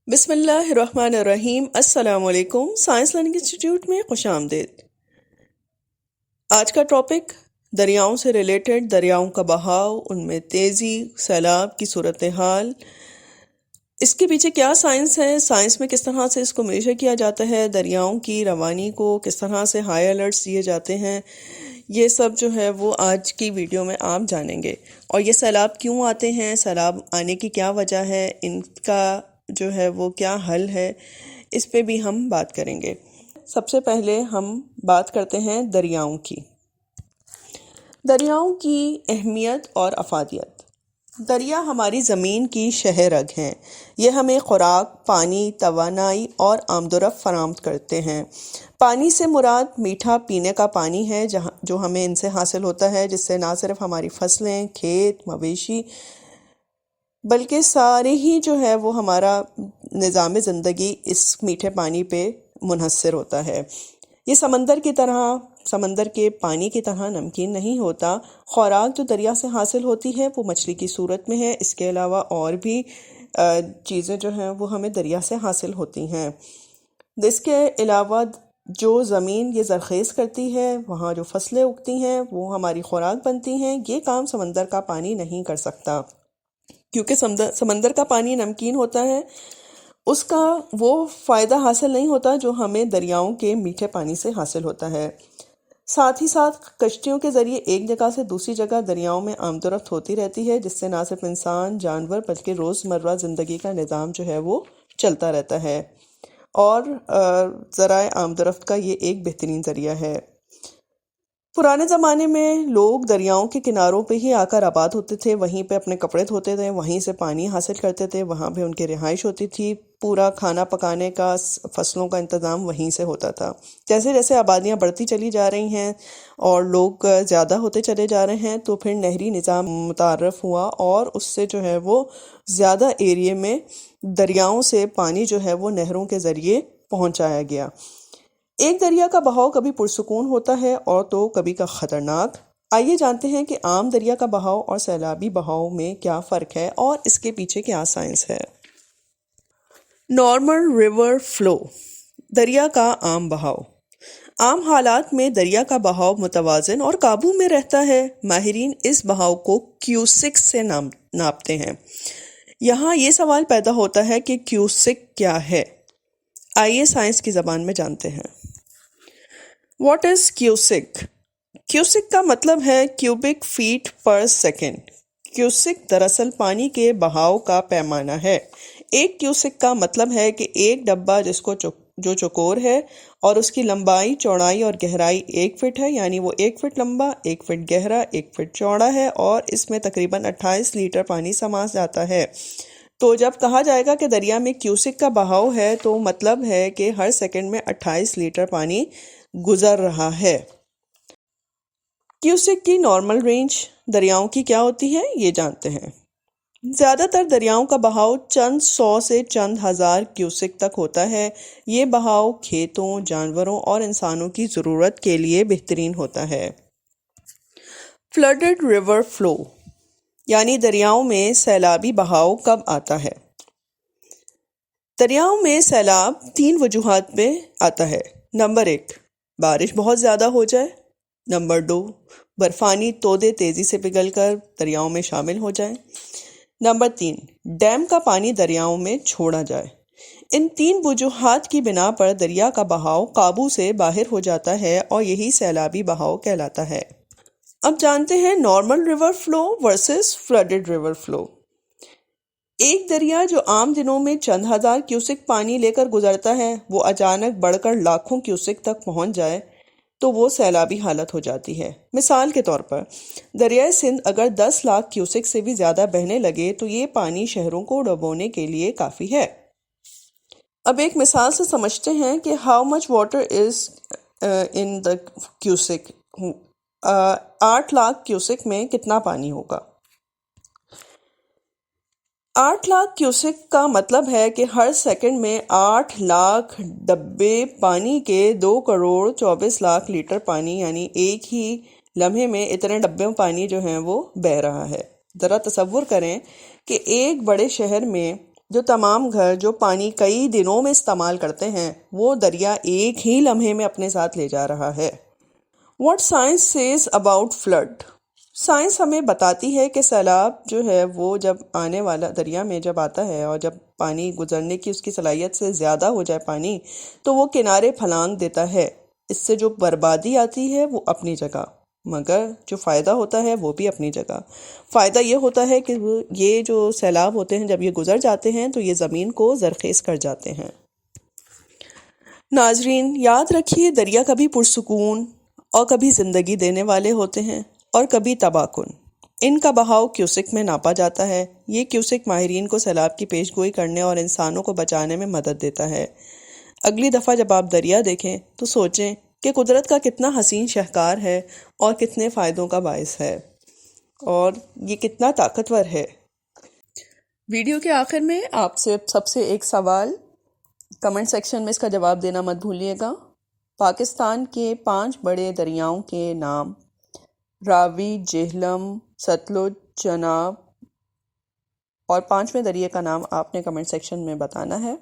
بسم اللہ الرحمن الرحیم۔ السلام علیکم۔ سائنس لرننگ انسٹیٹیوٹ میں خوش آمدید۔ آج کا ٹاپک دریاؤں سے ریلیٹڈ، دریاؤں کا بہاؤ، ان میں تیزی، سیلاب کی صورتحال، اس کے پیچھے کیا سائنس ہے، سائنس میں کس طرح سے اس کو میجر کیا جاتا ہے، دریاؤں کی روانی کو کس طرح سے ہائی الرٹس دیے جاتے ہیں، یہ سب جو ہے وہ آج کی ویڈیو میں آپ جانیں گے۔ اور یہ سیلاب کیوں آتے ہیں، سیلاب آنے کی کیا وجہ ہے، ان کا جو ہے وہ کیا حل ہے، اس پہ بھی ہم بات کریں گے۔ سب سے پہلے ہم بات کرتے ہیں دریاؤں کی۔ دریاؤں کی اہمیت اور افادیت۔ دریا ہماری زمین کی شہ رگ ہیں۔ یہ ہمیں خوراک، پانی، توانائی اور آمد و رفت فراہم کرتے ہیں۔ پانی سے مراد میٹھا پینے کا پانی ہے جو ہمیں ان سے حاصل ہوتا ہے، جس سے نہ صرف ہماری فصلیں، کھیت، مویشی بلکہ سارے ہی جو ہے وہ ہمارا نظام زندگی اس میٹھے پانی پہ منحصر ہوتا ہے۔ یہ سمندر کے پانی کی طرح نمکین نہیں ہوتا۔ خوراک جو دریا سے حاصل ہوتی ہے وہ مچھلی کی صورت میں ہے۔ اس کے علاوہ اور بھی چیزیں جو ہیں وہ ہمیں دریا سے حاصل ہوتی ہیں۔ اس کے علاوہ جو زمین یہ زرخیز کرتی ہے، وہاں جو فصلیں اگتی ہیں وہ ہماری خوراک بنتی ہیں۔ یہ کام سمندر کا پانی نہیں کر سکتا، کیونکہ سمندر کا پانی نمکین ہوتا ہے، اس کا وہ فائدہ حاصل نہیں ہوتا جو ہمیں دریاؤں کے میٹھے پانی سے حاصل ہوتا ہے۔ ساتھ ہی ساتھ کشتیوں کے ذریعے ایک جگہ سے دوسری جگہ دریاؤں میں آمد و رفت ہوتی رہتی ہے، جس سے نہ صرف انسان، جانور بلکہ روزمرہ زندگی کا نظام جو ہے وہ چلتا رہتا ہے، اور ذرائع آمد و رفت کا یہ ایک بہترین ذریعہ ہے۔ پرانے زمانے میں لوگ دریاؤں کے کناروں پہ ہی آ کر آباد ہوتے تھے، وہیں پہ اپنے کپڑے دھوتے تھے، وہیں سے پانی حاصل کرتے تھے، وہاں پہ ان کی رہائش ہوتی تھی، پورا کھانا پکانے کا، فصلوں کا انتظام وہیں سے ہوتا تھا۔ جیسے جیسے آبادیاں بڑھتی چلی جا رہی ہیں اور لوگ زیادہ ہوتے چلے جا رہے ہیں، تو پھر نہری نظام متعارف ہوا، اور اس سے جو ہے وہ زیادہ ایریے میں دریاؤں سے پانی جو ہے وہ نہروں کے ذریعے پہنچایا گیا۔ ایک دریا کا بہاؤ کبھی پرسکون ہوتا ہے اور تو کبھی کا خطرناک۔ آئیے جانتے ہیں کہ عام دریا کا بہاؤ اور سیلابی بہاؤ میں کیا فرق ہے اور اس کے پیچھے کیا سائنس ہے۔ نارمل ریور فلو، دریا کا عام بہاؤ۔ عام حالات میں دریا کا بہاؤ متوازن اور قابو میں رہتا ہے۔ ماہرین اس بہاؤ کو کیوسک سے ناپتے ہیں۔ یہاں یہ سوال پیدا ہوتا ہے کہ کیوسک کیا ہے؟ آئیے سائنس کی زبان میں جانتے ہیں۔ What is kiosk? کیوسک کا مطلب ہے cubic feet per second. Cusec دراصل پانی کے بہاؤ کا پیمانہ ہے۔ ایک کیوسک کا مطلب ہے کہ ایک ڈبہ جو چوکور ہے اور اس کی لمبائی، چوڑائی اور گہرائی 1 فٹ ہے، یعنی وہ 1 فٹ لمبا، 1 فٹ گہرا، 1 فٹ چوڑا ہے، اور اس میں تقریباً 28 لیٹر پانی سما جاتا ہے۔ تو جب کہا جائے گا کہ دریا میں کیوسک کا بہاؤ ہے، تو مطلب ہے کہ ہر سیکنڈ میں 28 لیٹر پانی گزر رہا ہے۔ کیوسک کی نارمل رینج دریاؤں کی کیا ہوتی ہے، یہ جانتے ہیں۔ زیادہ تر دریاؤں کا بہاؤ چند سو سے چند ہزار کیوسک تک ہوتا ہے۔ یہ بہاؤ کھیتوں، جانوروں اور انسانوں کی ضرورت کے لیے بہترین ہوتا ہے۔ فلڈڈ ریور فلو، یعنی دریاؤں میں سیلابی بہاؤ کب آتا ہے؟ دریاؤں میں سیلاب 3 وجوہات پہ آتا ہے۔ نمبر 1، بارش بہت زیادہ ہو جائے۔ نمبر 2، برفانی تودے تیزی سے پگھل کر دریاؤں میں شامل ہو جائیں۔ نمبر 3، ڈیم کا پانی دریاؤں میں چھوڑا جائے۔ ان 3 وجوہات کی بنا پر دریا کا بہاؤ قابو سے باہر ہو جاتا ہے اور یہی سیلابی بہاؤ کہلاتا ہے۔ اب جانتے ہیں normal river flow versus flooded river flow. ایک دریا جو عام دنوں میں چند ہزار کیوسک پانی لے کر گزرتا ہے، وہ اچانک بڑھ کر لاکھوں کیوسک تک پہنچ جائے تو وہ سیلابی حالت ہو جاتی ہے۔ مثال کے طور پر دریائے سندھ اگر 10 لاکھ کیوسک سے بھی زیادہ بہنے لگے تو یہ پانی شہروں کو ڈبونے کے لیے کافی ہے۔ اب ایک مثال سے سمجھتے ہیں کہ how much water is in the cusec. 8 lakh cusec میں کتنا پانی ہوگا؟ 8 لاکھ کیوسک کا مطلب ہے کہ ہر سیکنڈ میں 8 لاکھ ڈبے پانی کے 2 کروڑ 24 لاکھ لیٹر پانی، یعنی ایک ہی لمحے میں اتنے ڈبے پانی جو ہیں وہ بہہ رہا ہے۔ ذرا تصور کریں کہ ایک بڑے شہر میں جو تمام گھر جو پانی کئی دنوں میں استعمال کرتے ہیں وہ دریا ایک ہی لمحے میں اپنے ساتھ لے جا رہا ہے۔ What science says about flood؟ Science ہمیں بتاتی ہے کہ سیلاب جو ہے وہ جب آنے والا دریا میں جب آتا ہے اور جب پانی گزرنے کی اس کی صلاحیت سے زیادہ ہو جائے پانی تو وہ کنارے پھلانگ دیتا ہے۔ اس سے جو بربادی آتی ہے وہ اپنی جگہ، مگر جو فائدہ ہوتا ہے وہ بھی اپنی جگہ۔ فائدہ یہ ہوتا ہے کہ یہ جو سیلاب ہوتے ہیں جب یہ گزر جاتے ہیں تو یہ زمین کو زرخیز کر جاتے ہیں۔ ناظرین یاد رکھیے دریا کبھی پرسکون اور کبھی زندگی دینے والے ہوتے ہیں اور کبھی تباہ کن۔ ان کا بہاؤ کیوسک میں ناپا جاتا ہے۔ یہ کیوسک ماہرین کو سیلاب کی پیش گوئی کرنے اور انسانوں کو بچانے میں مدد دیتا ہے۔ اگلی دفعہ جب آپ دریا دیکھیں تو سوچیں کہ قدرت کا کتنا حسین شاہکار ہے اور کتنے فائدوں کا باعث ہے اور یہ کتنا طاقتور ہے۔ ویڈیو کے آخر میں آپ سے سب سے ایک سوال کمنٹ سیکشن میں اس کا جواب دینا مت بھولیے گا۔ پاکستان کے 5 بڑے دریاؤں کے نام راوی، جہلم، ستلج، چناب اور 5ویں دریا کا نام آپ نے کمنٹ سیکشن میں بتانا ہے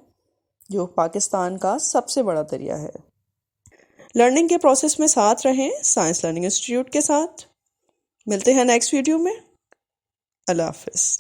جو پاکستان کا سب سے بڑا دریا ہے۔ لرننگ کے پروسیس میں ساتھ رہیں سائنس لرننگ انسٹیٹیوٹ کے ساتھ۔ ملتے ہیں نیکسٹ ویڈیو میں۔ اللہ حافظ۔